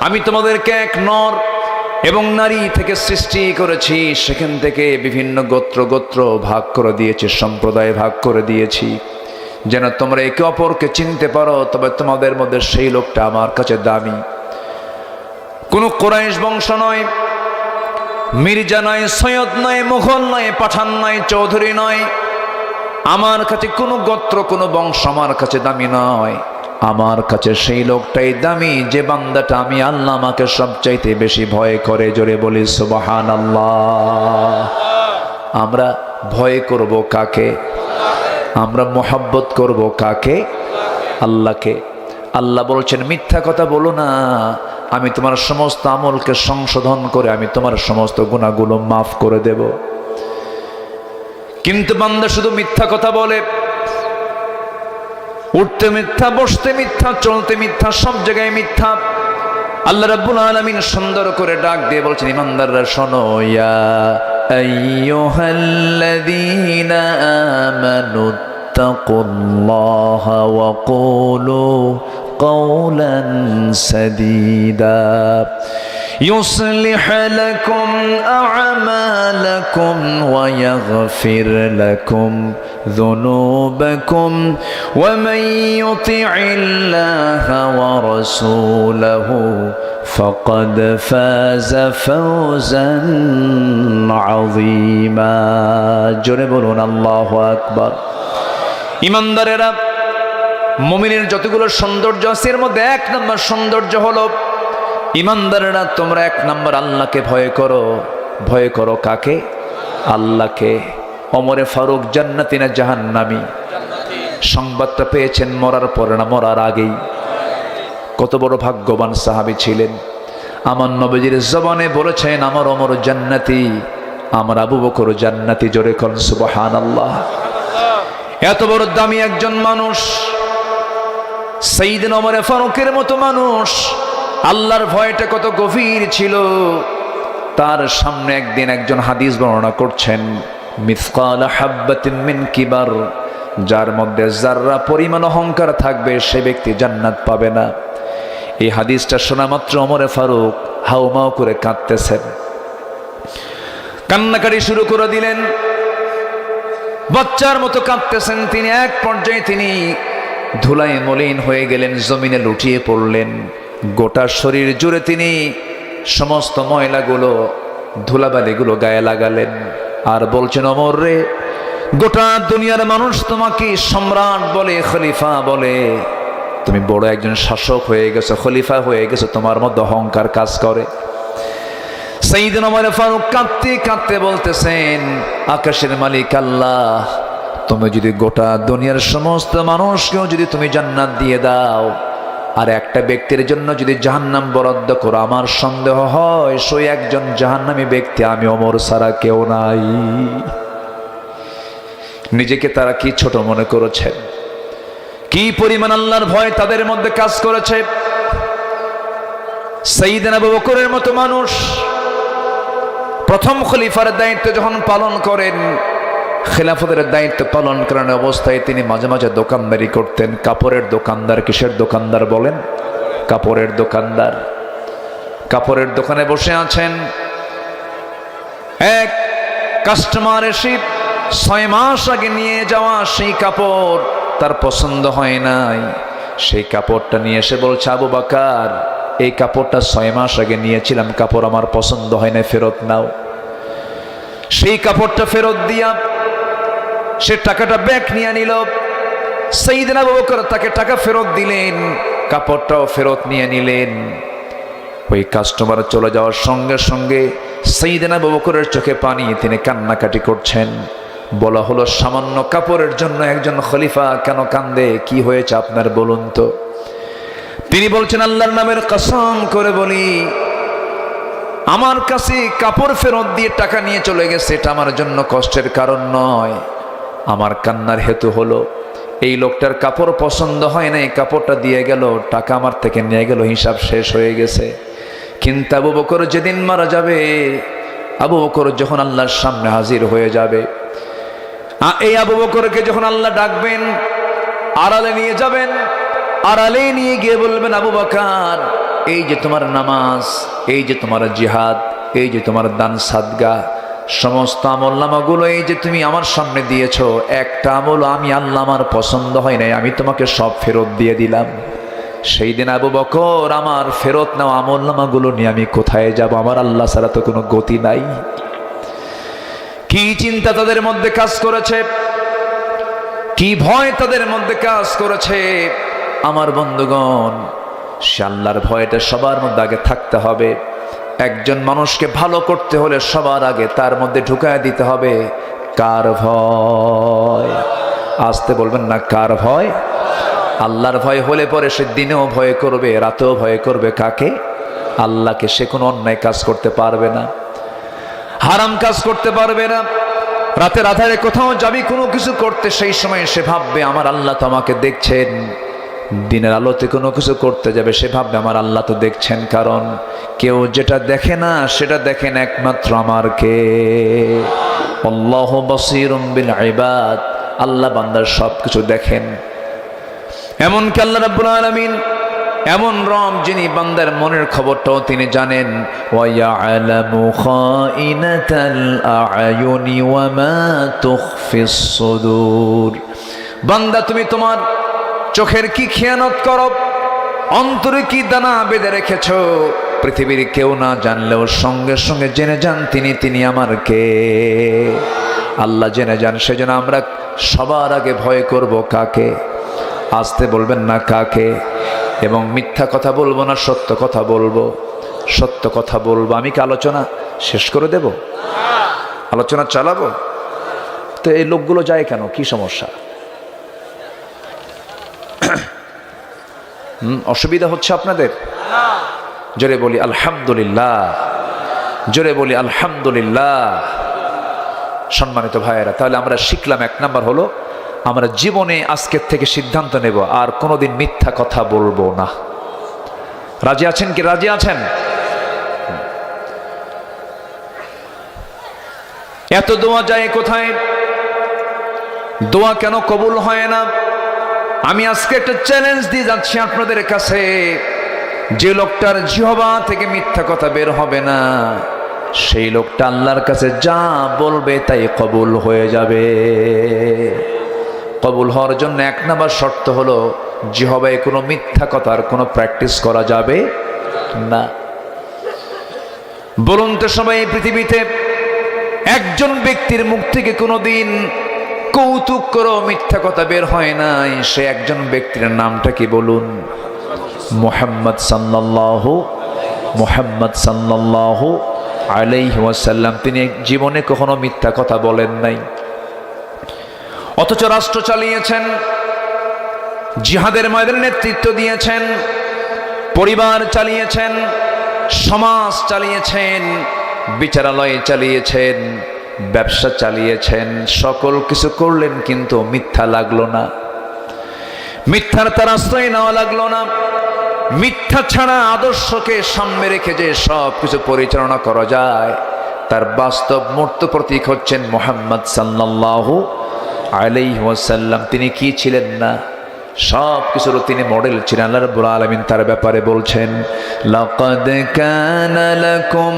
আমি তোমাদেরকে এক নর এবং নারী থেকে সৃষ্টি করেছি, সেখান থেকে বিভিন্ন গোত্র ভাগ করে দিয়েছি, সম্প্রদায় ভাগ করে দিয়েছি, যেন তোমরা একে অপরকে চিনতে পারো। তবে তোমাদের মধ্যে সেই লোকটা আমার কাছে দামি। কোনো কুরাইশ বংশ নয়, মির্জা নয়, সৈয়দ নয়, মুঘল নয়, পাঠান নয়, চৌধুরী নয়। আমার কাছে কোনো গোত্র, কোনো বংশ আমার কাছে দামি নয়। আমার কাছে সেই লোকটাই দামি যে বান্দাটা আমি আল্লাহ আমাকে সবচাইতে বেশি ভয় করে। জোরে বলি সুবহানাল্লাহ। আমরা ভয় করব কাকে? আমরা মোহাব্বত করব কাকে? আল্লাহকে। আল্লাহ বলছেন মিথ্যা কথা বলো না, আমি তোমার সমস্ত আমলকে সংশোধন করে আমি তোমার সমস্ত গুনাহগুলো মাফ করে দেব। কিন্তু বান্দা শুধু মিথ্যা কথা বলে, উঠতে মিথ্যা, বসতে মিথ্যা, চলতে মিথ্যা, সব জায়গায় মিথ্যা। আল্লাহ রাব্বুল আলামিন সুন্দর করে ডাক দিয়ে বলছেন, ইমানদাররা শোনো, ইয়া আইয়ুহাল্লাযীনা আমানু তাকুল্লাহা ওয়া কুলু কাওলান সাদীদা يصلح لكم أعمالكم ويغفر لكم ذنوبكم ومن يطع الله ورسوله فقد فاز فوزا عظيما জোরে বলুন আল্লাহু আকবার। ইমানদারেরা, মুমিনের যতগুলো সৌন্দর্য আছে এর মধ্যে এক নম্বর সৌন্দর্য হলো ইমানদারেরা তোমরা এক নম্বর আল্লাহকে ভয় করো। ভয় করো কাকে? আল্লাহকে। ওমরে ফারুক জান্নাতি না জাহান্নামী? সংবাদটা পেয়েছেন মরার পরে না মরার আগেই? কত বড় ভাগ্যবান সাহাবী ছিলেন। আমার নবীজির জবানে বলেছেন আমার ওমর জান্নাতি, আমার আবু বকর জান্নাতি। জোরে কোন সুবহানাল্লাহ। এত বড় দামি একজন মানুষ, সাইয়েদনা ওমরে ফারুকের মতো মানুষ, আল্লাহর ভয়টা কত গভীর ছিল। তার সামনে একদিন একজন হাদিস বর্ণনা করছেন, মিসকাল হাব্বাতিন মিন কিবার, যার মধ্যে যাররা পরিমাণ অহংকার থাকবে সে ব্যক্তি জান্নাত পাবে না। এই হাদিসটা শোনা মাত্র ওমরে ফারুক হাউমাউ করে কাঁদতেছেন, কান্নাকাটি শুরু করে দিলেন, বাচ্চার মতো কাঁদতেছেন তিনি। এক পর্যায়ে তিনি ধুলায় মলিন হয়ে গেলেন, জমিনে লুটিয়ে পড়লেন। গোটা শরীর জুড়ে তিনি সমস্ত ময়লাগুলো, ধুলাবালিগুলো গায়ে লাগালেন আর বলছেন, ওমর রে, গোটা দুনিয়ার মানুষ তোমাকে সম্রাট বলে, খলিফা বলে, তুমি বড় একজন শাসক হয়ে গেছো, খলিফা হয়ে গেছো, তোমার মধ্যে অহংকার কাজ করে। সাইয়েদনা ওমর ফারুক কাঁদতে কাঁদতে বলতেছেন, আকাশের মালিক আল্লাহ, তুমি যদি গোটা দুনিয়ার সমস্ত মানুষকেও যদি তুমি জান্নাত দিয়ে দাও, আর একটা ব্যক্তির জন্য যদি জাহান্নাম বরাদ্দ করো, আমার সন্দেহ হয় সেই একজন জাহান্নামী ব্যক্তি আমি ওমর ছাড়া কেউ নাই। নিজেকে তারা কি ছোট মনে করেছেন, কি পরিমাণ আল্লাহর ভয় তাদের মধ্যে কাজ করেছে। সাইয়েদনা আবু বকরের মতো মানুষ প্রথম খলিফার দায়িত্ব যখন পালন করেন, খেলাফতের দায়িত্ব পালন করার অবস্থায় তিনি মাঝে মাঝে দোকানদারি করতেন। কাপড়ের দোকানদার। কিসের দোকানদার বলেন? কাপড়ের দোকানদার। কাপড়ের দোকানে বসে আছেন, এক কাস্টমার এসে 6 মাস আগে নিয়ে যাওয়া সেই কাপড় তার পছন্দ হয় নাই। সেই কাপড়টা নিয়ে এসে বলছে, আবু বকর, এই কাপড়টা 6 মাস আগে নিয়েছিলাম, কাপড় আমার পছন্দ হয় না, ফেরত নাও। সেই কাপড়টা ফেরত দিয়া সে টাকাটা ব্যাক নিয়ে নিল। সাইয়েদনা আবু বকর তাকে টাকা ফেরত দিলেন, কাপড়টাও ফেরত নিয়ে নিলেন। ওই কাস্টমার চলে যাওয়ার সঙ্গে সঙ্গে সাইয়েদনা আবু বকরের চোখে পানি, তিনি কান্নাকাটি করছেন। বলা হলো, সামান্য কাপড়ের জন্য একজন খলিফা কেন কান্দে? কি হয়েছে আপনার বলুন তো? তিনি বলছেন, আল্লাহর নামের কসম করে বলি, আমার কাছে কাপড় ফেরত দিয়ে টাকা নিয়ে চলে গেছে, এটা আমার জন্য কষ্টের কারণ নয়। আমার কান্নার হেতু হলো এই লোকটার কাপড় পছন্দ হয় না, এই কাপড়টা দিয়ে গেল, টাকা আমার থেকে নিয়ে গেল, হিসাব শেষ হয়ে গেছে। কিন্তু আবু বকর যেদিন মারা যাবে, আবু বকর যখন আল্লাহর সামনে হাজির হয়ে যাবে, এই আবু বকরকে যখন আল্লাহ ডাকবেন, আড়ালে নিয়ে যাবেন, আড়ালে নিয়ে গিয়ে বলবেন, আবু বকর, এই যে তোমার নামাজ, এই যে তোমার জিহাদ, এই যে তোমার দান সাদগা, সমস্ত আমল নামাগুলো এই যে তুমি আমার সামনে দিয়েছো, একটা আমল আমি আল্লাহ আমার পছন্দ হয় নাই, আমি তোমাকে সব ফেরত দিয়ে দিলাম। সেই দিন আবু বকর আমার ফেরত নেওয়া আমল নামাগুলো নিয়ে আমি কোথায় যাব? আমার আল্লাহ ছাড়া তো কোনো গতি নাই। কি চিন্তা তাদের মধ্যে কাজ করেছে, কি ভয় তাদের মধ্যে কাজ করেছে। আমার বন্ধুগণ, সে আল্লাহর ভয়টা সবার মধ্যে আগে থাকতে হবে। একজন মানুষকে ভালো করতে হলে সবার আগে তার মধ্যে ঢুকায় দিতে হবে কার ভয়। আসতে বলবেন না, কার ভয়? আল্লাহর ভয় হলে পরে সে দিনেও ভয় করবে, রাতেও ভয় করবে কাকে? আল্লাহকে। সে কোনো অন্যায় কাজ করতে পারবে না, হারাম কাজ করতে পারবে না। রাতের আধারে কোথাও যাবি কোনো কিছু করতে, সেই সময় সে ভাববে আমার আল্লাহ তো আমাকে দেখছেন। দিনের আলোতে কোনো কিছু করতে যাবে, সে ভাববে আমার আল্লাহ তো দেখছেন। কারণ কেউ যেটা দেখে না সেটা দেখেন একমাত্র আমার কে? আল্লাহু বাসীরুম বিল ইবাদ। আল্লাহ বান্দার সব কিছু দেখেন। এমনকি আল্লাহ রাব্বুল আলামিন এমন রব যিনি বান্দার মনের খবরটাও তিনি জানেন। ওয়া ইয়ালামু খাইনাতাল আ'য়ুনি ওয়া মা তুখফিস সুদূর। বান্দা, তুমি তোমার চোখের কি খেয়ানত করো, অন্তরে কি দানা বেঁধে রেখেছো, পৃথিবীর কেউ না জানলেও সঙ্গে সঙ্গে জেনে যান তিনি আমার কে? আল্লাহ জেনে যান। সেজন্য আমরা সবার আগে ভয় করব কাকে? আসতে বলবেন না, কাকে? এবং মিথ্যা কথা বলবো না, সত্য কথা বলবো। সত্য কথা বলবো। আমি কি আলোচনা শেষ করে দেব? আলোচনা চালাবো? তো এই লোকগুলো যায় কেন? কি সমস্যা? অসুবিধা হচ্ছে আপনাদের? জোরে বলি আলহামদুলিল্লাহ, জোরে বলি আলহামদুলিল্লাহ। সম্মানিত ভাইয়েরা, তাহলে আমরা শিখলাম, এক নাম্বার হলো আমরা জীবনে আজকের থেকে সিদ্ধান্ত নেব আর কোনোদিন মিথ্যা কথা বলবো না। রাজি আছেন কি? রাজি আছেন? এত দোয়া যায় কোথায়? দোয়া কেন কবুল হয় না? আমি আজকে একটা চ্যালেঞ্জ দিয়ে যাচ্ছি আপনাদের কাছে। যে লোকটার জিহ্বা থেকে মিথ্যা কথা বের হবে না, সেই লোকটা আল্লাহর কাছে যা বলবে তাই কবুল হয়ে যাবে। কবুল হওয়ার জন্য এক নাম্বার শর্ত হলো জিহ্বায় কোনো মিথ্যা কথার কোনো প্র্যাকটিস করা যাবে না। বলুন তো সবাই, এই পৃথিবীতে একজন ব্যক্তির মুখ থেকে কোনোদিন কৌতুক করো মিথ্যা কথা বের হয় নাই, সে একজন ব্যক্তির নামটা কি বলুন? মুহাম্মদ সাল্লাল্লাহু আলাইহি ওয়াসাল্লাম। তিনি জীবনে কখনো মিথ্যা কথা বলেন নাই। অথচ রাষ্ট্র চালিয়েছেন, জিহাদের ময়দানে নেতৃত্ব দিয়েছেন, পরিবার চালিয়েছেন, সমাজ চালিয়েছেন, বিচারালয় চালিয়েছেন, ব্যবসা চালিয়েছেন, সকল কিছু করলেন, কিন্তু মিথ্যা লাগলো না। মিথ্যার তার আশ্রয় নেওয়া লাগলো না। মিথ্যা ছাড়া আদর্শকে সামনে রেখে যে সব কিছু পরিচালনা করা যায়, তার বাস্তব মূর্ত প্রতীক হচ্ছেন মুহাম্মদ সাল্লাল্লাহু আলাইহি ওয়াসাল্লাম। তিনি কি ছিলেন না? সব কিছুর তিনি মডেল ছিলেন। আল্লাহ রাব্বুল আলামিন তার ব্যাপারে বলছেন, লাকাদ কানা লাকুম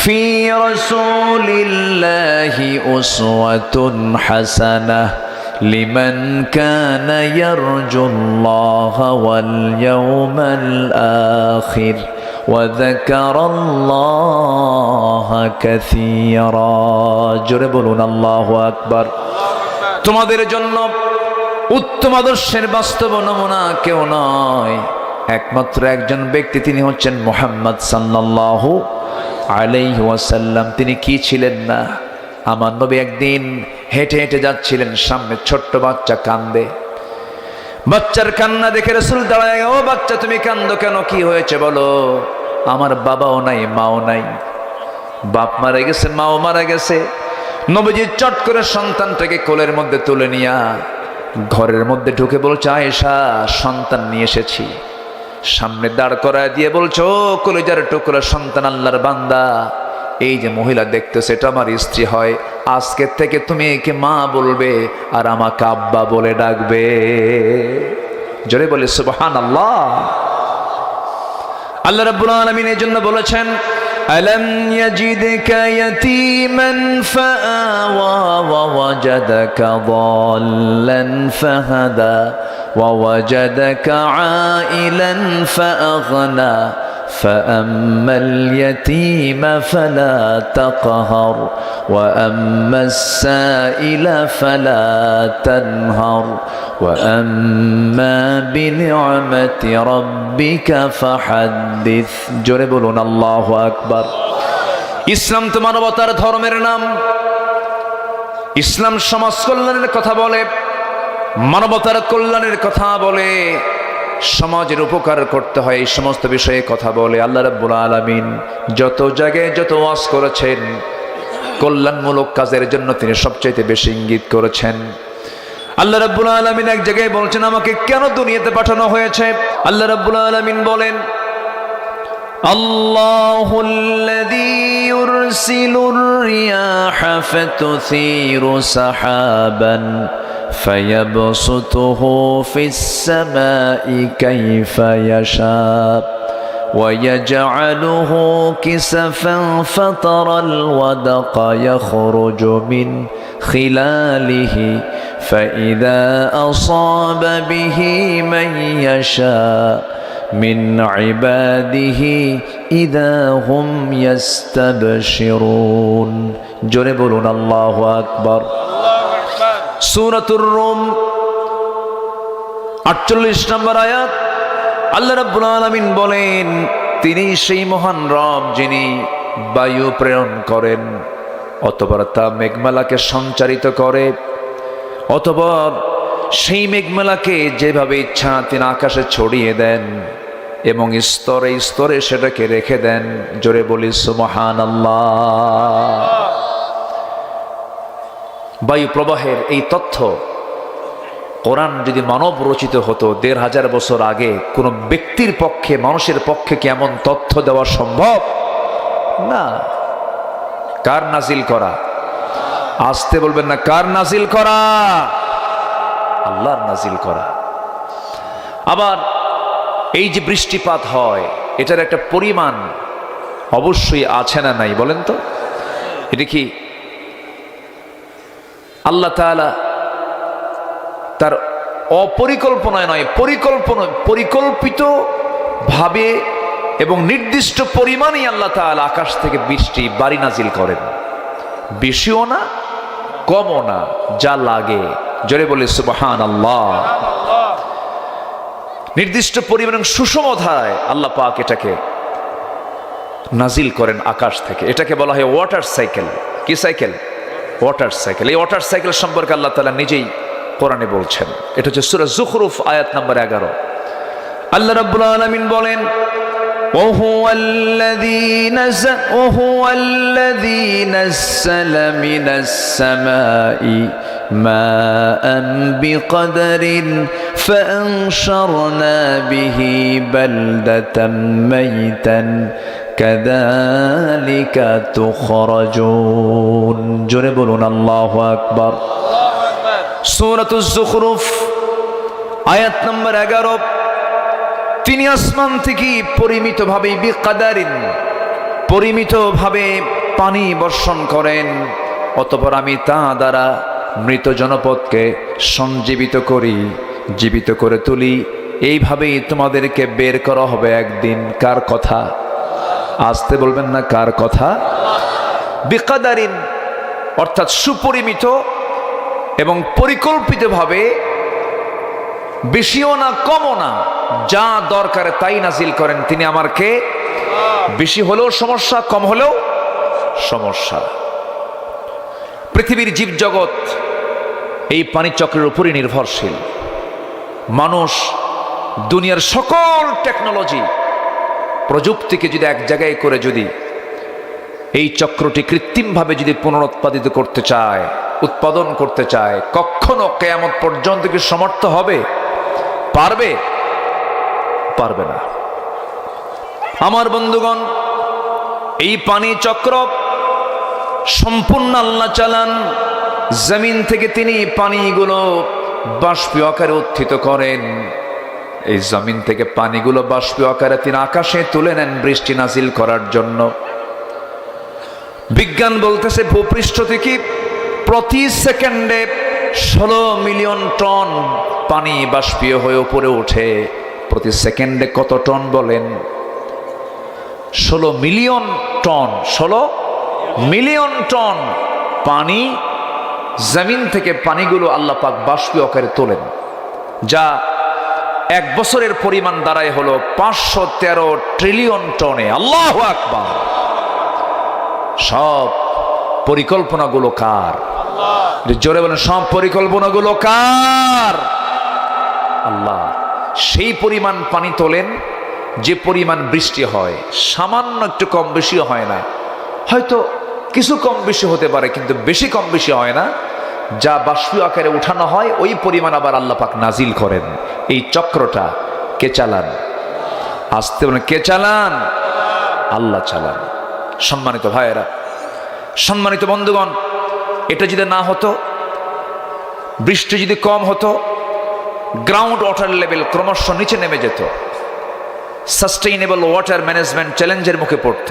ফি রাসূলিল্লাহি উসওয়াতুন হাসানাহ লিমান কানা ইয়ারজুল্লাহা ওয়াল ইয়াওমাল আখির ওয়া যাকারাল্লাহা কাসীরা। জোরে বলুন আল্লাহু আকবার। তোমাদের জন্য উত্তম আদর্শের বাস্তব নমুনা কেউ নয়, একমাত্র একজন ব্যক্তি, তিনি হচ্ছেন মুহাম্মদ সাল্লাল্লাহু আলাইহি ওয়াসাল্লাম। তিনি কি ছিলেন না? আমার নবী একদিন হেঁটে হেঁটে যাচ্ছিলেন, সামনে ছোট্ট বাচ্চা কান্দে। বাচ্চার কান্না দেখে রাসূল দাঁড়ায়, ও বাচ্চা তুমি কান্দো কেন? কি হয়েছে বলো? আমার বাবাও নাই, মাও নাই, বাপ মারা গেছে, মাও মারা গেছে। নবীজি চট করে সন্তানটাকে কোলের মধ্যে তুলে নিয়া ঘরের মধ্যে ঢুকে বলছে, আয়েশা, সন্তান নিয়ে এসেছি। সামনে দাঁড় করায় দিয়ে বলছো, ও কলিজার টুকরা সন্তান, আল্লাহর বান্দা, এই যে মহিলা দেখতেছে এটা আমার স্ত্রী হয়। আজকের থেকে তুমি একে মা বলবে আর আমাকে আব্বা বলে ডাকবে। জোরে বলে সুবহানাল্লাহ। আল্লাহ রাব্বুল আলামিন এই জন্য বলেছেন, আলম ইয়াজিদকা ইয়াতীমান ফাআওয়া ওয়া ওয়াজাদাকা দাল্লান ফাহাদা ওয়া ওয়াজাদাকা আইলান ফাআগনা فأما اليتيم فلا تقهر وأما السائل فلا تنهر وأما بنعمة ربك فحدث জোরে বলুন আল্লাহু আকবার। ইসলাম তো মানবতার ধর্মের নাম। ইসলাম সমাজ কল্যাণের কথা বলে, মানবতার কল্যাণের কথা বলে, সমাজের উপকার করতে হয় এই সমস্ত বিষয়ে কথা বলে। আল্লাহ রাব্বুল আলামিন যত জায়গায় যত ওয়াজ করেছেন, কল্যাণমূলক কাজের জন্য তিনি সবচাইতে বেশি ইঙ্গিত করেছেন। আল্লাহ রাব্বুল আলামিন এক জায়গায় বলছেন, আমাকে কেন দুনিয়াতে পাঠানো হয়েছে? আল্লাহ রাব্বুল আলামিন বলেন, আল্লাহুল্লাযী ইউরসিলুর রিয়াহা ফাতুসীরু সাহাবান فيبسطه في السماء كيف يشاء ويجعله كسفا فترى الودق يخرج من خلاله فإذا أصاب به من يشاء من عباده إذا هم يستبشرون জোরে বলুন আল্লাহু আকবার। সূরাতুর রুম 48 নম্বর আয়াত। আল্লাহ রাব্বুল আলামিন বলেন, তিনি সেই মহান রব যিনি বায়ু প্রেরণ করেন, অতঃপর তা মেঘমালাকে সঞ্চারিত করে, অতঃপর সেই মেঘমালাকে যেভাবে ইচ্ছা তিনি আকাশে ছড়িয়ে দেন এবং স্তরে স্তরে সেটাকে রেখে দেন। জোরে বলি সুবহানাল্লাহ। বায়ু প্রবাহের এই তথ্য কোরআন যদি মানব রচিত হতো ১৫০০ বছর আগে, কোন ব্যক্তির পক্ষে, মানুষের পক্ষে কি এমন তথ্য দেওয়া সম্ভব না? কার নাজিল করা? আসতে বলবেন না, কার নাজিল করা? আল্লাহর নাজিল করা। আবার এই যে বৃষ্টিপাত হয়, এটার একটা পরিমাণ অবশ্যই আছে না নাই বলেন তো? এটা কি আল্লাহ তাআলা তার অপরিকল্পনায় নয়, পরিকল্পিত ভাবে এবং নির্দিষ্ট পরিমাণেই আল্লাহ তাআলা আকাশ থেকে বৃষ্টি বারি নাজিল করেন। বেশিও না, কমও না, যা লাগে। জোরে বলে সুবহানাল্লাহ। নির্দিষ্ট পরিমাণ সুষমতায় আল্লাহ পাক এটাকে নাজিল করেন আকাশ থেকে। এটাকে বলা হয় ওয়াটার সাইকেল। কি সাইকেল? Water cycle. এই ওয়াটার সাইকেল সম্পর্কে আল্লাহ তাআলা নিজেই কোরআনে বলছেন। এটা হচ্ছে সূরা যুখরুফ আয়াত নম্বর 11। আল্লাহ রাব্বুল আলামিন বলেন, وهو الذي نزل من السماء ماء بقدر فأنشرنا به بلدة ميتا كذلك تخرجون জোরে বলুন আল্লাহু আকবার। সূরাতুজ যুখরুফ আয়াত নম্বর 11। তিনি আসমান থেকে পরিমিতভাবে বিকাদারিন, পরিমিতভাবে পানি বর্ষণ করেন, অতঃপর আমি তা দ্বারা মৃত জনপদকে সঞ্জীবিত করি, জীবিত করে তুলি। এইভাবেই তোমাদেরকে বের করা হবে একদিন। কার কথা? আসতে বলবেন না, কার কথা? বিকাদারিন অর্থাৎ সুপরিমিত এবং পরিকল্পিতভাবে, বেশিও না কমও না, যা দরকার তাই নাজিল করেন তিনি। আমার কে? বেশি হলেও সমস্যা, কম হলেও সমস্যা। পৃথিবীর জীবজগৎ এই পানিচক্রের উপরই নির্ভরশীল। মানুষ দুনিয়ার সকল টেকনোলজি, প্রযুক্তিকে যদি এক জায়গায় করে যদি এই চক্রটি কৃত্রিমভাবে যদি পুনরুৎপাদিত করতে চায়, উৎপাদন করতে চায়, কখনো কিয়ামত পর্যন্ত কি সমর্থ হবে? পারবে? পারবে না। আমার বন্ধুগণ, এই পানি চক্র সম্পূর্ণ আল্লাহ চালান। জমিন থেকে তিনি পানিগুলো বাষ্পীয় আকারে উত্থিত করেন এই জমিন থেকে পানিগুলো বাষ্পীয় আকারে তিনি আকাশে তুলে নেন বৃষ্টি নাজিল করার জন্য। বিজ্ঞান বলতেছে ভূপৃষ্ঠ থেকে প্রতি সেকেন্ডে 16 মিলিয়ন টন পানি বাষ্পীয় হয়ে উপরে ওঠে। প্রতি সেকেন্ডে কত টন বলেন? 16 মিলিয়ন টন। 16 মিলিয়ন টন পানি জমিন থেকে পানিগুলো আল্লাহ পাক বাষ্পীয় আকারে তোলেন, যা এক বছরের পরিমাণ দাঁড়ায় হলো 513 ট্রিলিয়ন টনে। আল্লাহু আকবার। সব পরিকল্পনাগুলো কার? জোরে বলেন, সব পরিকল্পনাগুলো কার? আল্লাহ। সেই পরিমাণ পানি তোলেন যে পরিমাণ বৃষ্টি হয়, সামান্য একটু কম বেশি হয় না, হয়তো কিছু কম বেশি হতে পারে, কিন্তু বেশি কম বেশি হয় না। যা বাষ্পীয় আকারে উঠানো হয় ওই পরিমাণ আবার আল্লাহ পাক নাজিল করেন। এই চক্রটা কে চালান? আসতে বলেন, কে চালান? আল্লাহ চালান। সম্মানিত ভাইয়েরা, সম্মানিত বন্ধুগণ, এটা যদি না হতো, বৃষ্টি যদি কম হতো, গ্রাউন্ড ওয়াটার লেভেল ক্রমশ নিচে নেমে যেত, সাস্টেইনেবল ওয়াটার ম্যানেজমেন্ট চ্যালেঞ্জের মুখে পড়ত,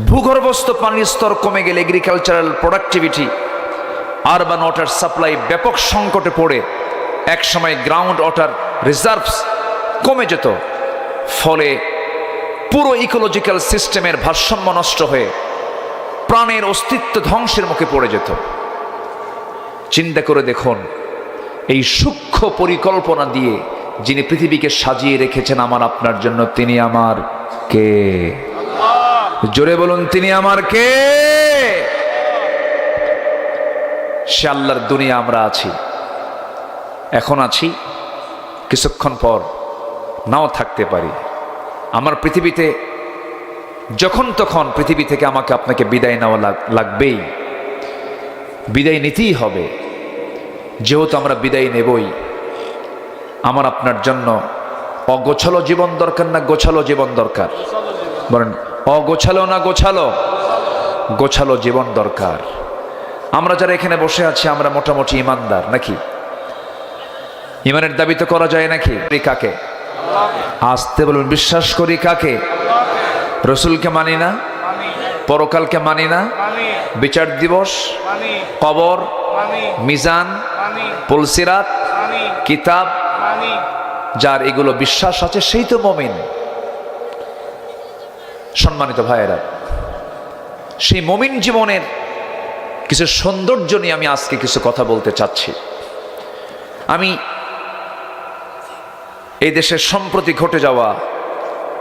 ভূগর্ভস্থ পানির স্তর কমে গেলে agricultural productivity, urban water supply ব্যাপক সংকটে পড়ে একসময় গ্রাউন্ড ওয়াটার রিজার্ভস কমে যেত, ফলে পুরো ইকোলজিক্যাল সিস্টেমের ভারসাম্য নষ্ট হয়ে প্রাণের অস্তিত্ব ধ্বংসের মুখে পড়ে যেত। চিন্তা করে দেখুন, এই সূক্ষ্ম পরিকল্পনা দিয়ে যিনি পৃথিবীকে সাজিয়ে রেখেছেন আমার আপনার জন্য, তিনি আমার কে? জোরে বলুন, তিনি আমার কে? সে আল্লাহর দুনিয়া আমরা আছি, এখন আছি, কিছুক্ষণ পর নাও থাকতে পারি। আমার পৃথিবীতে যখন তখন পৃথিবী থেকে আমাকে আপনাকে বিদায় নেওয়া লাগবেই, বিদায় নিতেই হবে। যেহেতু আমরা বিদায় নেবই, আমার আপনার জন্য অগোছালো জীবন দরকার না গোছালো জীবন দরকার? বলেন, অগোছালো না গোছালো? গোছালো জীবন দরকার। আমরা যারা এখানে বসে আছি, আমরা মোটামুটি ইমানদার নাকি? ইমানের দাবি তো করা যায় নাকি? কাকে? আসতে বলুন, বিশ্বাস করি কাকে? রসুলকে মানি না? পরকালকে মানি না? বিচার দিবস, কবর, মিজান, পুলসিরাত, কিতাব, যার এগুলো বিশ্বাস আছে সেই তো মুমিন। সম্মানিত ভাইয়েরা, সেই মুমিন জীবনের কিছু সৌন্দর্য নিয়ে আমি আজকে কিছু কথা বলতে চাচ্ছি। আমি এই দেশের সম্প্রতি ঘটে যাওয়া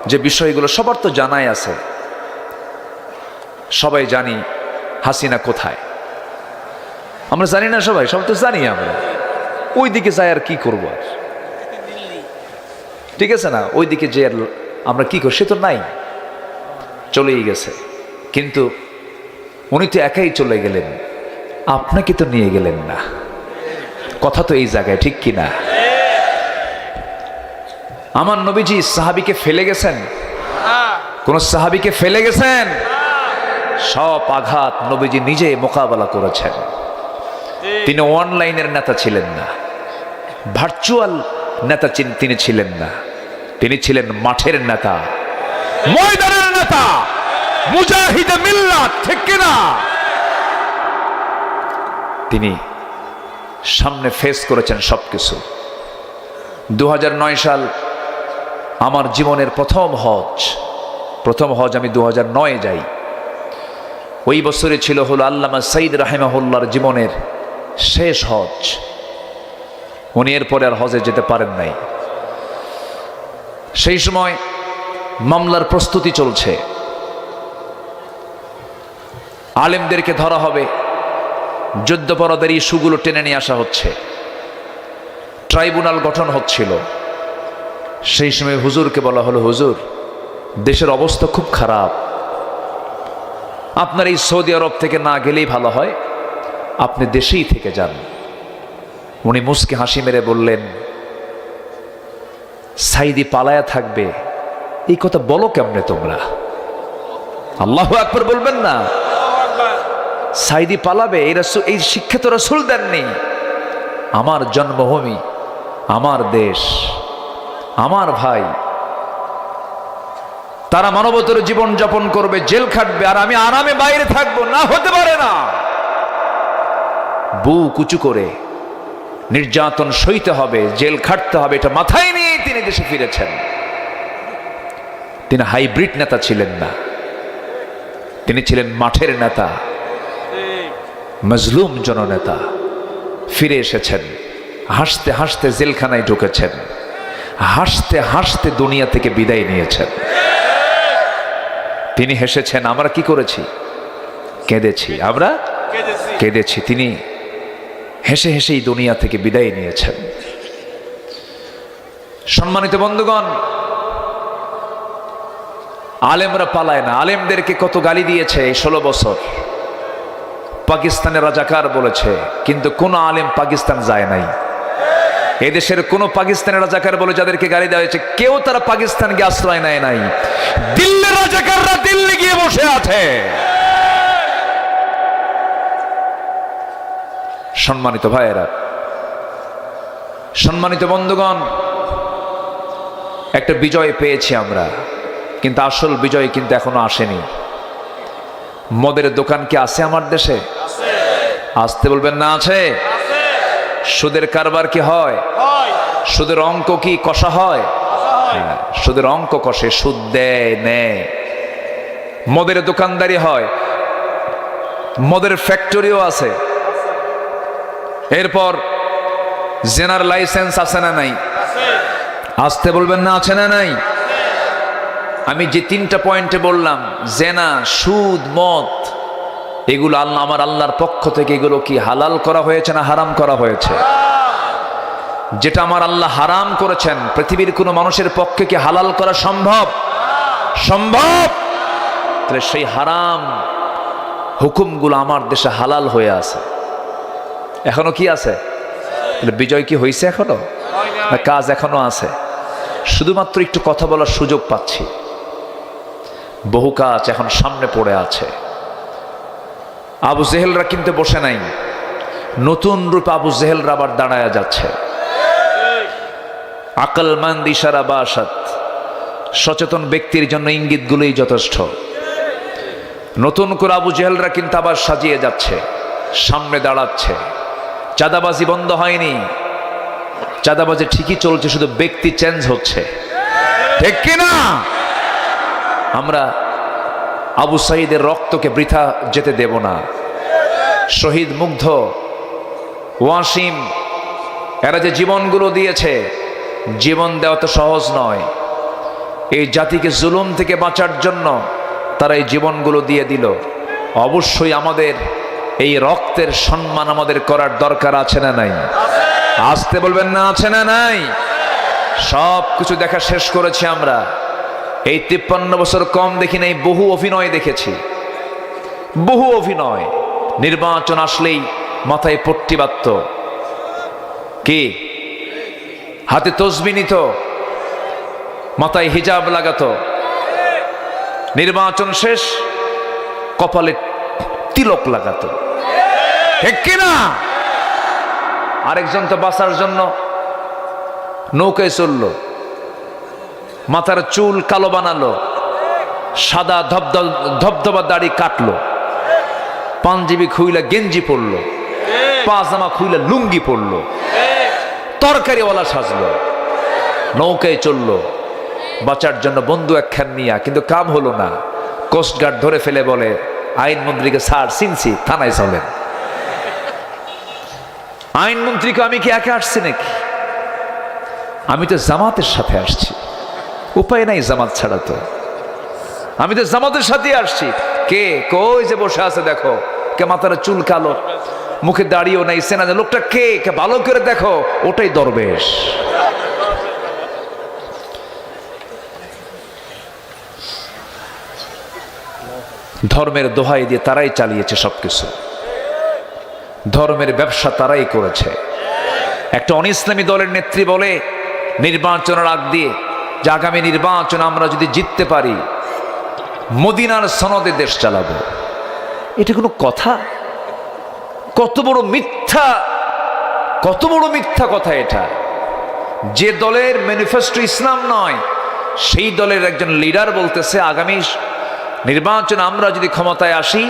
যে বিষয়গুলো সবার তো জানাই আছে, সবাই জানি হাসিনা কোথায়। আমরা জানি না সবাই? সবাই তো জানি। আমরা ওই দিকে যাই আর কি করবো? আর ঠিক আছে না, ওই দিকে যে আর আমরা কি করি? সে তো নাই, চলেই গেছে। কিন্তু উনি তো একাই চলে গেলেন, আপনাকে তো নিয়ে গেলেন না। কথা তো এই জায়গায়, ঠিক কিনা? আমার নবীজি সাহাবীকে ফেলে গেছেন? কোন সাহাবীকে ফেলে গেছেন? সব আঘাত নবীজি নিজে মোকাবেলা করেছেন। তিনি অনলাইনের নেতা ছিলেন না, ভার্চুয়াল নেতা তিনি ছিলেন না, তিনি ছিলেন মাঠের নেতা, ময়দানের নেতা, মুজাহিদে মিল্লাত, ঠিক কিনা? তিনি সামনে ফেস করেছেন সবকিছু। 2009 সাল আমার জীবনের প্রথম হজ আমি 2009 যাই। ওই বছরে ছিল হলো আল্লামা সাইদ রাহিমাহুল্লাহর জীবনের শেষ হজ। উনি এরপরে আর হজে যেতে পারেন নাই। সেই সময় মামলার প্রস্তুতি চলছে, আলেমদেরকে ধরা হবে, যুদ্ধাপরাধের ইস্যুগুলো টেনে নিয়ে আসা হচ্ছে, ট্রাইব্যুনাল গঠন হচ্ছিল। সেই সময় হুজুরকে বলা হলো, হুজুর দেশের অবস্থা খুব খারাপ, আপনার এই সৌদি আরব থেকে না গেলেই ভালো হয়, আপনি দেশেই থেকে যান। উনি মুস্কি হাসি মেরে বললেন, সাইদি পালায়া থাকবে, এই কথা বলো কেমনে তোমরা? আল্লাহু আকবার বলবেন না? সাইদি পালাবে, এই শিক্ষা তো রাসূল দেননি। আমার জন্মভূমি, আমার দেশ, আমার ভাই, তারা মানবতার জীবন যাপন করবে, জেল খাটবে, আর আমি আরামে বাইরে থাকবো? না, হতে পারে না। বুক উঁচু করে নির্যাতন সইতে হবে, জেল খাটতে হবে, এটা মাথায় নিয়ে তিনি দেশে ফিরেছেন। তিনি হাইব্রিড নেতা ছিলেন না, তিনি ছিলেন মাঠের নেতা, মজলুম জননেতা। ফিরে এসেছেন, হাসতে হাসতে জেলখানায় ঢুকেছেন, হাসতে হাসতে দুনিয়া থেকে বিদায় নিয়েছেন। তিনি হেসেছেন, আমরা কি করেছি? কেঁদেছি, আমরা কেঁদেছি। তিনি হেসে হেসেই দুনিয়া থেকে বিদায় নিয়েছেন। সম্মানিত বন্ধুগণ, আলেমরা পালায় না। আলেমদেরকে কত গালি দিয়েছে এই 16 বছর। পাকিস্তানের রাজাকার বলেছে, কিন্তু কোন আলেম পাকিস্তান যায় নাই। এদেশের কোন পাকিস্তানের রাজাকার বলে যাদেরকে গালি দেওয়া হয়েছে, কেউ তারা পাকিস্তানকে আশ্রয় নেয় নাই। দিল্লির রাজাকাররা দিল্লি গিয়ে বসে আছে। সম্মানিত ভাইয়েরা, সম্মানিত বন্ধুগণ, একটা বিজয় পেয়েছি আমরা, কিন্তু আসল বিজয় কিন্তু এখনো আসেনি। মদের দোকান কি আছে আমার দেশে? আসতে বলবেন না? আছে। সুদের কারবার কি হয়? সুদের অঙ্ক কি কষা হয়? সুদের অঙ্ক কষে, সুদ দেয়, নেয়। মদের দোকানদারি হয়, মদের ফ্যাক্টরিও আছে। এরপর জেনার লাইসেন্স আছে না নাই? আসতে বলবেন না? আছে না নাই? আমি যে 3টা পয়েন্টে বললাম, জেনা, সুদ, মদ, এগুলো আল্লাহ, আমার আল্লাহর পক্ষ থেকে এগুলো কি হালাল করা হয়েছে না হারাম করা হয়েছে? যেটা আমার আল্লাহ হারাম করেছেন, পৃথিবীর কোনো মানুষের পক্ষে কি হালাল করা সম্ভব? সম্ভব? তাহলে সেই হারাম হুকুমগুলো আমার দেশে হালাল হয়ে আছে। এখনো কি আছে? তাহলে বিজয় কি হয়েছে এখনো? না কাজ এখনো আছে? শুধুমাত্র একটু কথা বলার সুযোগ পাচ্ছি। বহু কাজ এখন সামনে পড়ে আছে। আবু জেহেলরা কিন্তু বসে নাই, নতুন রূপে আবু জেহেলরা আবার দাঁড়ায়া যাচ্ছে। আকলমন্দ ইশারা বাসাত, সচেতন ব্যক্তির জন্য ইঙ্গিতগুলোই যথেষ্ট। নতুন করে আবু জেহেলরা কিন্তু আবার সাজিয়ে যাচ্ছে, সামনে দাঁড়াচ্ছে। চাঁদাবাজি বন্ধ হয়নি, চাঁদাবাজি ঠিকই চলছে, শুধু ব্যক্তি চেঞ্জ হচ্ছে। ঠিক কিনা? আমরা আবু সাঈদের রক্তকে বৃথা যেতে দেব না। শহীদ মুগ্ধ, ওয়াসিম, এরা যে জীবনগুলো দিয়েছে, জীবন দেওয়া তো সহজ নয়। এই জাতিকে জুলুম থেকে বাঁচার জন্য তারা এই জীবনগুলো দিয়ে দিল। অবশ্যই আমাদের এই রক্তের সম্মান আমাদের করার দরকার আছে না নাই? আসতে বলবেন না? আছে না নাই? সব কিছু দেখা শেষ করেছি আমরা। এই 53 বছর কম দেখি নাই, বহু অভিনয় দেখেছি, বহু অভিনয়। নির্বাচন আসলেই মাথায় পট্টি বাঁধত, কি হাতে তসবিহ নিত, মাথায় হিজাব লাগাতো। নির্বাচন শেষ, কপালে তিলক লাগাতো। ঠিক কিনা? আরেকজন তো বাঁচার জন্য নৌকায় চললো, মাথার চুল কালো বানালো, সাদা ধবধবা দাড়ি কাটলো, পাঞ্জাবি খুইলা গেঞ্জি পরলো, পাজামা খুইলা লুঙ্গি পরলো, তরকারিওয়ালা সাজলো, নৌকায় চললো বাঁচার জন্য বন্ধু একখান নিয়া। কিন্তু কাম হলো না। কোস্টগার্ড ধরে ফেলে বলে, আইনমন্ত্রীকে স্যার চিনছি, থানায় চলেন। আইনমন্ত্রীকে আমি কি একা আসছি নাকি? আমি তো জামাতের সাথে আসছি, উপায় নাই জামাত ছাড়া তো। আমি তো জামাতের সাথে আসছি। কে? কই যে বসে আছে দেখো, কে মাথার চুল কালো, মুখে দাড়িও নাই, সেনা লোকটা কে? কে ভালো করে দেখো, ওটাই দরবেশ। ধর্মের দোহাই দিয়ে তারাই চালিয়েছে সবকিছু, ধর্মের ব্যবসা তারাই করেছে। একটা অনিসলামী দলের নেত্রী বলে নির্বাচনের আগ দিয়ে যে আগামী নির্বাচন আমরা যদি জিততে পারি, মদিনার সনদে দেশ চালাবো। এটা কোনো কথা? কত বড় মিথ্যা, কত বড় মিথ্যা কথা এটা। যে দলের ম্যানিফেস্টো ইসলাম নয়, সেই দলের একজন লিডার বলতেছে আগামী নির্বাচনে আমরা যদি ক্ষমতায় আসি